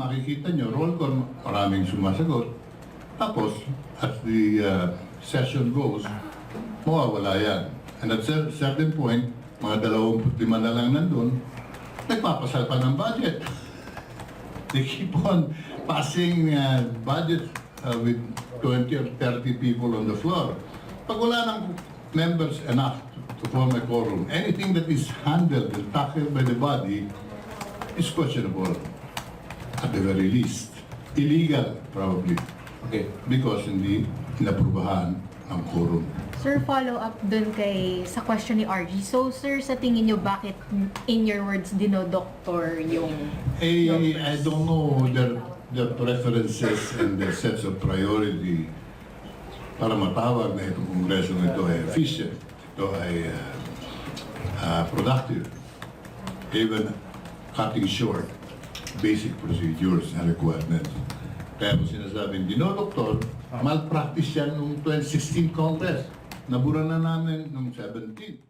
makikita nyo, roll call, maraming sumasagot. Tapos, as the session goes, mawawala yan. And at certain point, mga 25 na lang nandun, nagpapasal pa ng budget. They keep on passing budget with 20 or 30 people on the floor. Pag wala ng members enough to form a quorum, anything that is handled and tackled by the body is questionable, at the very least. Illegal, probably. Okay. Because hindi inaprubahan ang quorum. Sir, follow up dun sa question ni RG. So, sir, sa tingin nyo, bakit, in your words, dinodoktor yung I don't know their preferences and their sense of priority para matawag na itong kongreso ito ay efficient, ito ay productive, even cutting short basic procedures and requirements. Kaya kung sinasabing dinodoktor, malpractice yan noong 2016 Congress. Nabura na namin noong 17.